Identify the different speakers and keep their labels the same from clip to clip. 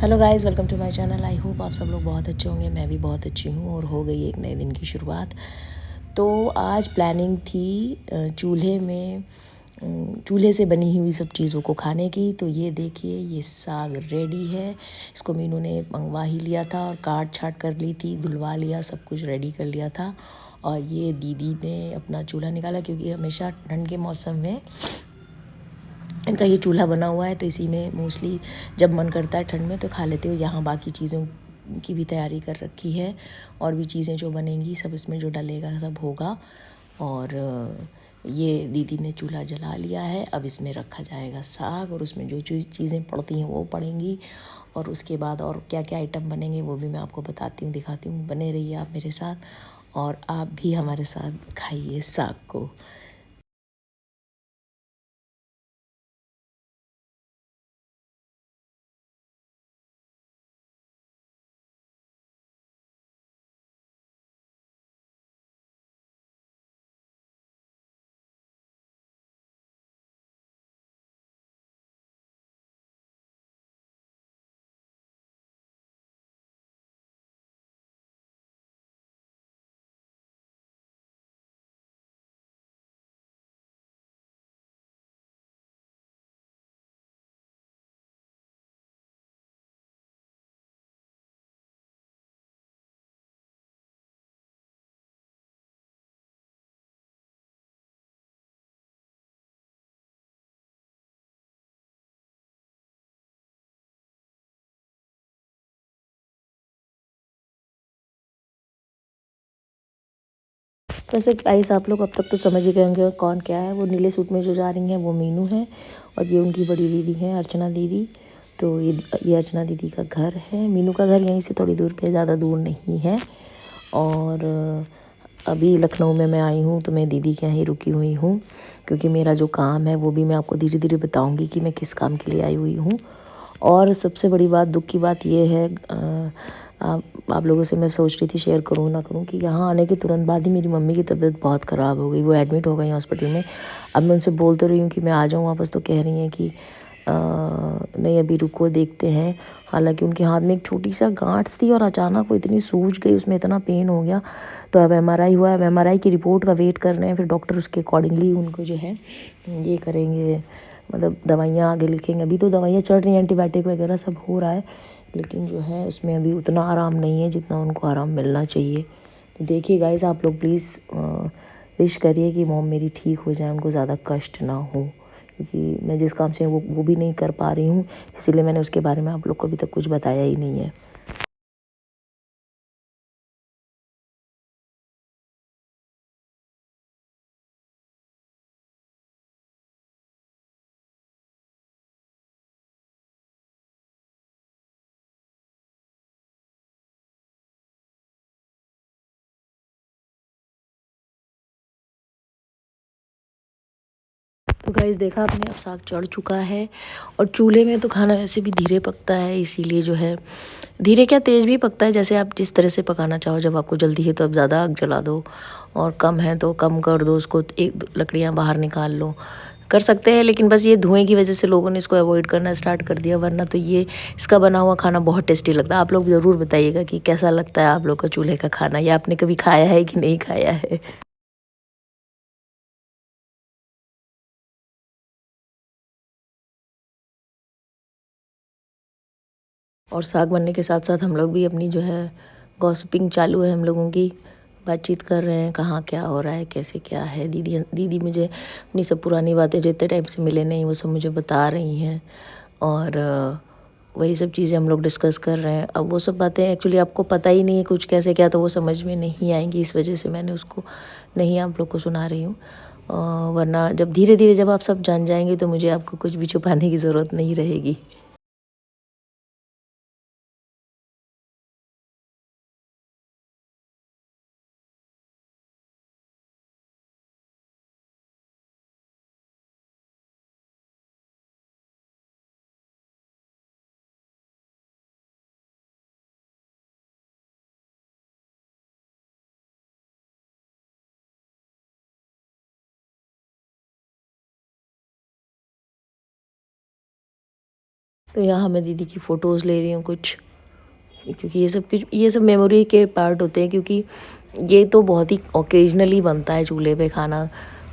Speaker 1: Hello guys, welcome to my channel. I hope आप सब लोग बहुत अच्छे होंगे। मैं भी बहुत अच्छी हूँ और हो गई एक नए दिन की शुरुआत। तो आज प्लानिंग थी चूल्हे से बनी हुई सब चीज़ों को खाने की। तो ये देखिए, ये साग रेडी है। इसको मीनू ने मंगवा ही लिया था और काट छाट कर ली थी, धुलवा लिया, सब कुछ रेडी कर लिया था। और ये दीदी ने अपना चूल्हा निकाला, क्योंकि हमेशा ठंड के मौसम में इनका ये चूल्हा बना हुआ है। तो इसी में मोस्टली जब मन करता है ठंड में तो खा लेते हो। यहाँ बाकी चीज़ों की भी तैयारी कर रखी है, और भी चीज़ें जो बनेंगी सब इसमें जो डलेगा सब होगा। और ये दीदी ने चूल्हा जला लिया है। अब इसमें रखा जाएगा साग, और उसमें जो चीज़ें पड़ती हैं वो पड़ेंगी। और उसके बाद और क्या क्या आइटम बनेंगे वो भी मैं आपको बताती हूँ, दिखाती हूँ। बने रहिए आप मेरे साथ, और आप भी हमारे साथ खाइए साग को। वैसे गाइस, आप लोग अब तक तो समझ ही गए होंगे कौन क्या है। वो नीले सूट में जो जा रही हैं वो मीनू है, और ये उनकी बड़ी दीदी है अर्चना दीदी। तो ये अर्चना दीदी का घर है। मीनू का घर यहीं से थोड़ी दूर पे, ज़्यादा दूर नहीं है। और अभी लखनऊ में मैं आई हूँ, तो मैं दीदी के यहाँ ही रुकी हुई हूँ, क्योंकि मेरा जो काम है वो भी मैं आपको धीरे धीरे बताऊँगी कि मैं किस काम के लिए आई हुई हूँ। और सबसे बड़ी बात, दुख की बात ये है, आप लोगों से मैं सोच रही थी शेयर करूँ ना करूँ, कि यहाँ आने के तुरंत बाद ही मेरी मम्मी की तबीयत बहुत ख़राब हो गई। वो एडमिट हो गई हॉस्पिटल में। अब मैं उनसे बोल तो रही हूँ कि मैं आ जाऊँ वापस, तो कह रही हैं कि नहीं अभी रुको, देखते हैं। हालांकि उनके हाथ में एक छोटी सा गांठ थी, और अचानक वो इतनी सूज गई, उसमें इतना पेन हो गया। तो अब एमआरआई हुआ है, अब एमआरआई की रिपोर्ट का वेट कर रहे हैं। फिर डॉक्टर उसके अकॉर्डिंगली उनको जो है ये करेंगे, मतलब दवाइयाँ आगे लिखेंगे। अभी तो दवाइयाँ चल रही हैं, एंटीबायोटिक वगैरह सब हो रहा है, लेकिन जो है उसमें अभी उतना आराम नहीं है जितना उनको आराम मिलना चाहिए। तो देखिए गाइस, आप लोग प्लीज़ विश करिए कि मॉम मेरी ठीक हो जाए, उनको ज़्यादा कष्ट ना हो, क्योंकि मैं जिस काम से वो भी नहीं कर पा रही हूँ। इसीलिए मैंने उसके बारे में आप लोग को अभी तक कुछ बताया ही नहीं है। तो गाइस, देखा आपने, अब साग चढ़ चुका है। और चूल्हे में तो खाना वैसे भी धीरे पकता है, इसीलिए जो है धीरे क्या तेज़ भी पकता है, जैसे आप जिस तरह से पकाना चाहो। जब आपको जल्दी है तो आप ज़्यादा आग जला दो, और कम है तो कम कर दो उसको, एक दो लकड़ियाँ बाहर निकाल लो, कर सकते हैं। लेकिन बस ये धुएं की वजह से लोगों ने इसको अवॉइड करना स्टार्ट कर दिया, वरना तो ये इसका बना हुआ खाना बहुत टेस्टी लगता है। आप लोग ज़रूर बताइएगा कि कैसा लगता है आप लोग का चूल्हे का खाना, या आपने कभी खाया है कि नहीं खाया है। और साग बनने के साथ साथ हम लोग भी अपनी जो है गॉसिपिंग चालू है हम लोगों की। बातचीत कर रहे हैं कहाँ क्या हो रहा है, कैसे क्या है। दीदी दीदी मुझे अपनी सब पुरानी बातें, जो इतने टाइम से मिले नहीं, वो सब मुझे बता रही हैं। और वही सब चीज़ें हम लोग डिस्कस कर रहे हैं। अब वो सब बातें एक्चुअली आपको पता ही नहीं है कुछ कैसे क्या, तो वो समझ में नहीं आएंगी। इस वजह से मैंने उसको नहीं आप लोग को सुना रही हूँ। वरना जब धीरे धीरे जब आप सब जान जाएंगे तो मुझे आपको कुछ भी छुपाने की ज़रूरत नहीं रहेगी। तो यहाँ मैं दीदी की फ़ोटोज़ ले रही हूँ कुछ, क्योंकि ये सब मेमोरी के पार्ट होते हैं, क्योंकि ये तो बहुत ही ओकेजनली बनता है चूल्हे पे खाना।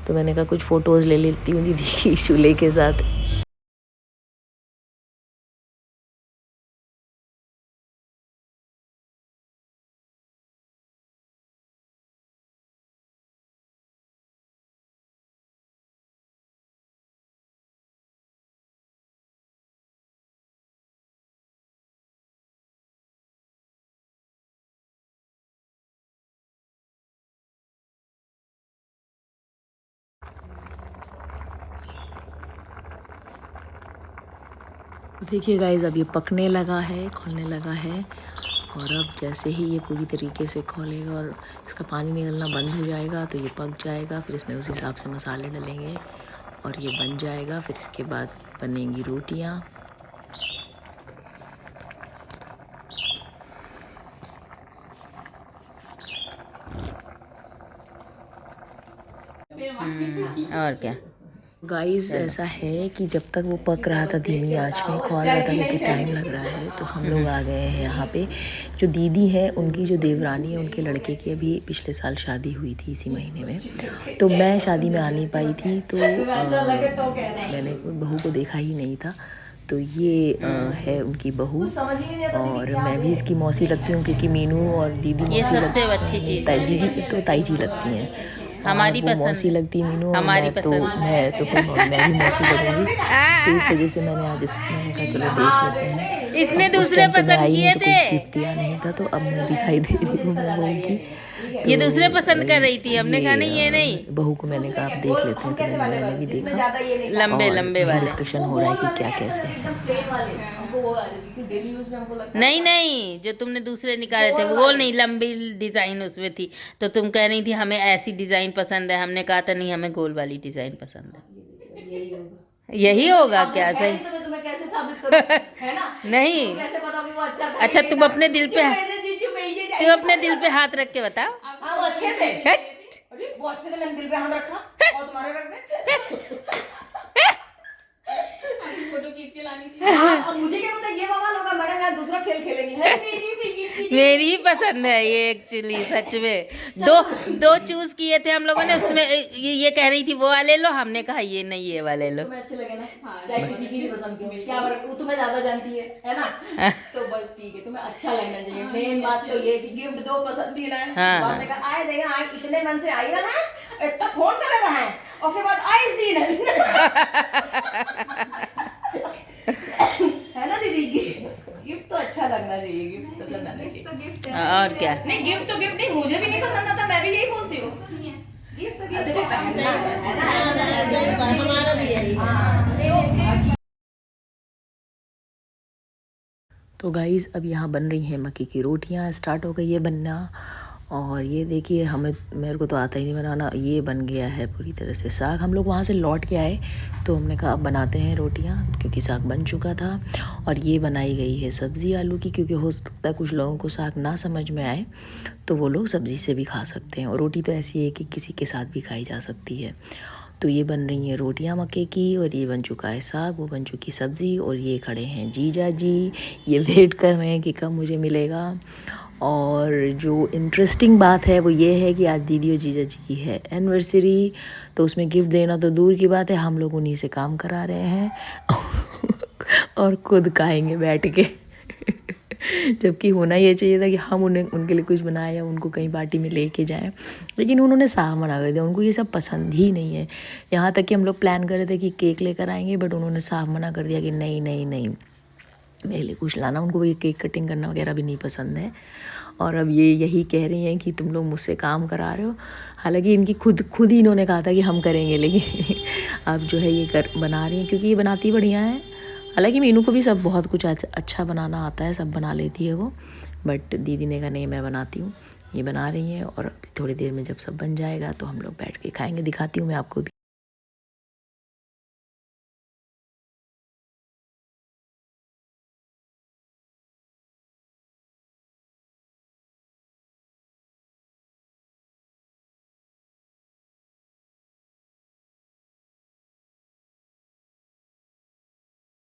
Speaker 1: तो मैंने कहा कुछ फ़ोटोज़ ले लेती हूँ दीदी की चूल्हे के साथ। देखिए गाइस, अब ये पकने लगा है, खौलने लगा है। और अब जैसे ही ये पूरी तरीके से खौलेगा और इसका पानी निकलना बंद हो जाएगा तो ये पक जाएगा। फिर इसमें उस हिसाब से मसाले डलेंगे और ये बन जाएगा। फिर इसके बाद बनेंगी रोटियाँ।
Speaker 2: और क्या
Speaker 1: गाइस, ऐसा है कि जब तक वो पक रहा था धीमी आंच में, खौल रहा था, क्योंकि टाइम लग रहा है, तो हम लोग आ गए हैं यहाँ पे। जो दीदी है, उनकी जो देवरानी है, उनके लड़के की अभी पिछले साल शादी हुई थी इसी महीने में। तो मैं शादी में आ नहीं पाई थी, तो मैंने बहू को देखा ही नहीं था। तो ये है उनकी बहू, और मैं भी इसकी मौसी लगती हूँ, क्योंकि मीनू और दीदी
Speaker 2: ये
Speaker 1: मौसी
Speaker 2: सबसे अच्छी चीज़ है।
Speaker 1: दीदी तो ताई जी लगती हैं,
Speaker 2: हमारी
Speaker 1: वो
Speaker 2: पसंद
Speaker 1: मौसी लगती है मीनू, और
Speaker 2: हमारी
Speaker 1: मैं तो
Speaker 2: पसंद
Speaker 1: फिर मैं भी मौसी लगूंगी। तो इस वजह से मैंने कहा चलो देख लेते हैं।
Speaker 2: इसने
Speaker 1: उस
Speaker 2: दूसरे
Speaker 1: टाइम तो मैं
Speaker 2: पसंद
Speaker 1: आई नहीं,
Speaker 2: किए
Speaker 1: तो कुछ
Speaker 2: थे।
Speaker 1: गिफ्ट दिया नहीं था, तो अब मैं दिखाई दे रही हूँ मैं बहू की। तो
Speaker 2: ये दूसरे पसंद कर रही थी, हमने कहा नहीं ये नहीं।
Speaker 1: बहू को मैंने कहा आप देख लेते हैं, तो मैंने भी देखा।
Speaker 2: लंबे
Speaker 1: और
Speaker 2: लंबे
Speaker 1: वही
Speaker 2: वाले।
Speaker 1: डिस्कशन हो रहा है कि क्या कैसे है।
Speaker 2: नहीं नहीं, जो तुमने दूसरे निकाले थे वो नहीं, लंबी डिजाइन उसमें थी। तो तुम कह रही थी हमें ऐसी डिजाइन पसंद है, हमने कहा था नहीं हमें गोल वाली डिजाइन पसंद है। यही होगा क्या? सही
Speaker 3: तो मैं तुम्हें कैसे साबित करूं, है ना?
Speaker 2: नहीं।
Speaker 3: कैसे बताऊं कि वो अच्छा था
Speaker 2: अच्छा,
Speaker 3: कि
Speaker 2: तुम
Speaker 3: नहीं था?
Speaker 2: अपने दिल पे तुम अपने दिल पे हाथ रख के बताओ।
Speaker 3: हाँ वो अच्छे थे।
Speaker 2: हट।
Speaker 3: अरे वो अच्छे थे, मैंने दिल पे हाथ रखा और तुम्हारे रख दे। फोटो खींच के लानी चाहिए। और मुझे क्या पता ये बवाल होगा, मैंने कहा दूसरा खेल खेलेंगे। है
Speaker 2: मेरी ही पसंद है ये एक्चुअली, सच में। दो चूज किए थे हम लोगों ने, उसमें ये कह रही थी वो वाले लो, हमने कहा ये नहीं ये वाले लो।
Speaker 3: तुम्हें अच्छे लगे ना, चाहे किसी की भी पसंद क्यों, क्या फर्क, वो तुम्हें ज्यादा जानती है ना? तो बस ठीक है, तुम्हें अच्छा लगना चाहिए। मेन बात तो ये कि गिफ्ट दो, पसंद ही ना है। बाद में कहा आए देगा, आए इतने मन से आई रहा है, इतना फोन कर रहा है, और के बाद आए इस दिन है ना दीदी? गिफ्ट तो अच्छा लगना चाहिए, गिफ्ट पसंद आना चाहिए। तो गिफ्ट
Speaker 2: और क्या।
Speaker 3: नहीं, गिफ्ट तो गिफ्ट नहीं, मुझे भी नहीं पसंद आता, मैं भी यही बोलती हूँ। गिफ्ट तो गिफ्ट है ना, हमारा भी यही।
Speaker 1: तो गाइज़, अब यहाँ बन रही हैं मक्की की रोटियाँ, स्टार्ट हो गई है बनना। और ये देखिए, मेरे को तो आता ही नहीं बनाना, ये बन गया है पूरी तरह से साग। हम लोग वहाँ से लौट के आए, तो हमने कहा अब बनाते हैं रोटियाँ, क्योंकि साग बन चुका था। और ये बनाई गई है सब्ज़ी आलू की, क्योंकि हो सकता है कुछ लोगों को साग ना समझ में आए, तो वो लोग सब्ज़ी से भी खा सकते हैं। और रोटी तो ऐसी है कि किसी के साथ भी खाई जा सकती है। तो ये बन रही हैं रोटियां मक्के की, और ये बन चुका है साग, वो बन चुकी सब्ज़ी, और ये खड़े हैं जीजा जी, ये वेट कर रहे हैं कि कब मुझे मिलेगा। और जो इंटरेस्टिंग बात है वो ये है कि आज दीदी और जीजा जी की है एनिवर्सरी, तो उसमें गिफ्ट देना तो दूर की बात है, हम लोग उन्हीं से काम करा रहे हैं और खुद खाएंगे बैठ के जबकि होना ये चाहिए था कि हम उनके लिए कुछ बनाएं या उनको कहीं पार्टी में लेके जाएं, लेकिन उन्होंने साफ मना कर दिया, उनको ये सब पसंद ही नहीं है। यहाँ तक कि हम लोग प्लान कर रहे थे कि केक लेकर आएंगे, बट उन्होंने साफ मना कर दिया कि नहीं नहीं नहीं, मेरे लिए कुछ लाना। उनको ये केक कटिंग करना वगैरह भी नहीं पसंद है। और अब ये यही कह रही हैं कि तुम लोग मुझसे काम करा रहे हो, हालांकि इनकी खुद ही इन्होंने कहा था कि हम करेंगे, लेकिन अब जो है ये बना रही हैं, क्योंकि ये बनाती बढ़िया है। हालांकि मीनू को भी सब बहुत कुछ अच्छा बनाना आता है, सब बना लेती है वो, बट दीदी ने कहा नहीं मैं बनाती हूँ। ये बना रही हैं, और थोड़ी देर में जब सब बन जाएगा तो हम लोग बैठ के खाएंगे। दिखाती हूँ मैं आपको भी।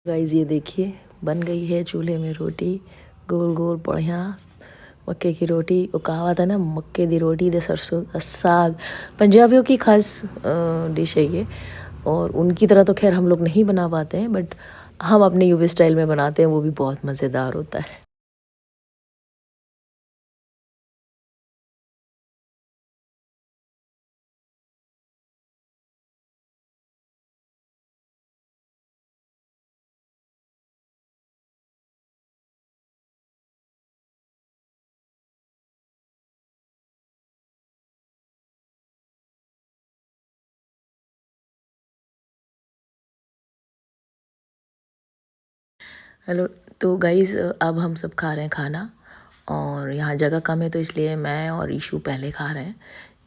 Speaker 1: गाइस, ये देखिए बन गई है चूल्हे में रोटी, गोल गोल बढ़िया मक्के की रोटी। वो कहावत है ना, मक्के दी रोटी दे सरसों दा साग, पंजाबियों की खास डिश है ये। और उनकी तरह तो खैर हम लोग नहीं बना पाते हैं, बट हम अपने यूपी स्टाइल में बनाते हैं, वो भी बहुत मज़ेदार होता है। हेलो, तो गाइज़ अब हम सब खा रहे हैं खाना, और यहाँ जगह कम है तो इसलिए मैं और ईशू पहले खा रहे हैं।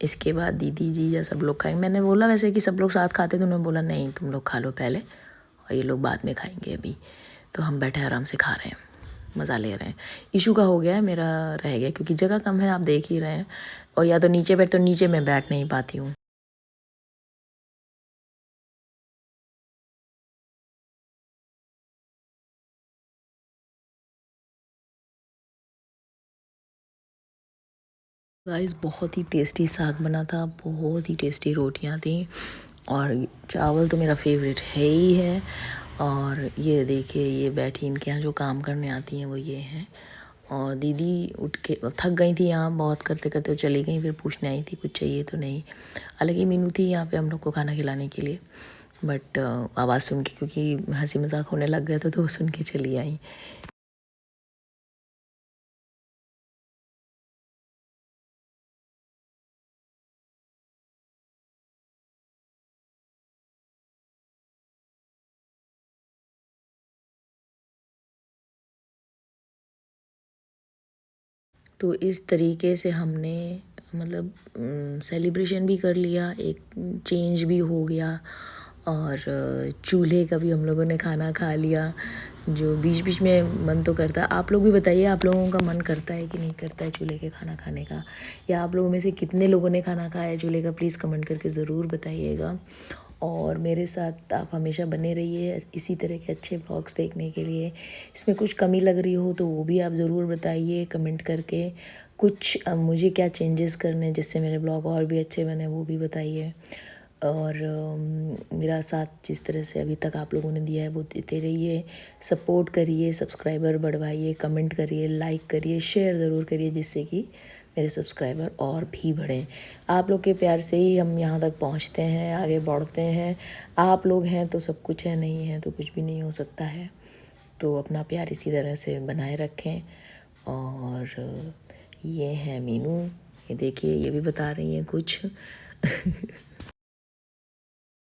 Speaker 1: इसके बाद दीदी जीजा सब लोग खाएंगे। मैंने बोला वैसे कि सब लोग साथ खाते, तो उन्होंने बोला नहीं तुम लोग खा लो पहले और ये लोग बाद में खाएंगे अभी। तो हम बैठे आराम से खा रहे हैं, मज़ा ले रहे हैं। ईशू का हो गया है, मेरा रह गया क्योंकि जगह कम है, आप देख ही रहे हैं। और या तो नीचे बैठ, तो नीचे मैं बैठ नहीं पाती हूँ। गाइस बहुत ही टेस्टी साग बना था, बहुत ही टेस्टी रोटियां थी, और चावल तो मेरा फेवरेट है ही है। और ये देखिए, ये बैठी इनके यहाँ जो काम करने आती हैं वो ये हैं। और दीदी उठ के थक गई थी यहाँ बहुत करते करते, वो चली गई, फिर पूछने आई थी कुछ चाहिए तो नहीं। हालांकि मीनू थी यहाँ पे हम लोग को खाना खिलाने के लिए, बट आवाज़ सुन के, क्योंकि हंसी मजाक होने लग गया था, तो वो सुन के चली आई। तो इस तरीके से हमने मतलब सेलिब्रेशन भी कर लिया, एक चेंज भी हो गया, और चूल्हे का भी हम लोगों ने खाना खा लिया। जो बीच बीच में मन तो करता है, आप लोग भी बताइए आप लोगों का मन करता है कि नहीं करता है चूल्हे के खाना खाने का, या आप लोगों में से कितने लोगों ने खाना खाया है चूल्हे का, प्लीज़ कमेंट करके ज़रूर बताइएगा। और मेरे साथ आप हमेशा बने रहिए इसी तरह के अच्छे ब्लॉग्स देखने के लिए। इसमें कुछ कमी लग रही हो तो वो भी आप ज़रूर बताइए कमेंट करके। कुछ मुझे क्या चेंजेस करने हैं जिससे मेरे ब्लॉग और भी अच्छे बने, वो भी बताइए। और मेरा साथ जिस तरह से अभी तक आप लोगों ने दिया है वो देते रहिए, सपोर्ट करिए, सब्सक्राइबर बढ़वाइए, कमेंट करिए, लाइक करिए, शेयर ज़रूर करिए, जिससे कि मेरे सब्सक्राइबर और भी बढ़ें। आप लोग के प्यार से ही हम यहाँ तक पहुँचते हैं, आगे बढ़ते हैं। आप लोग हैं तो सब कुछ है, नहीं है तो कुछ भी नहीं हो सकता है। तो अपना प्यार इसी तरह से बनाए रखें। और ये है मीनू, ये देखिए ये भी बता रही हैं कुछ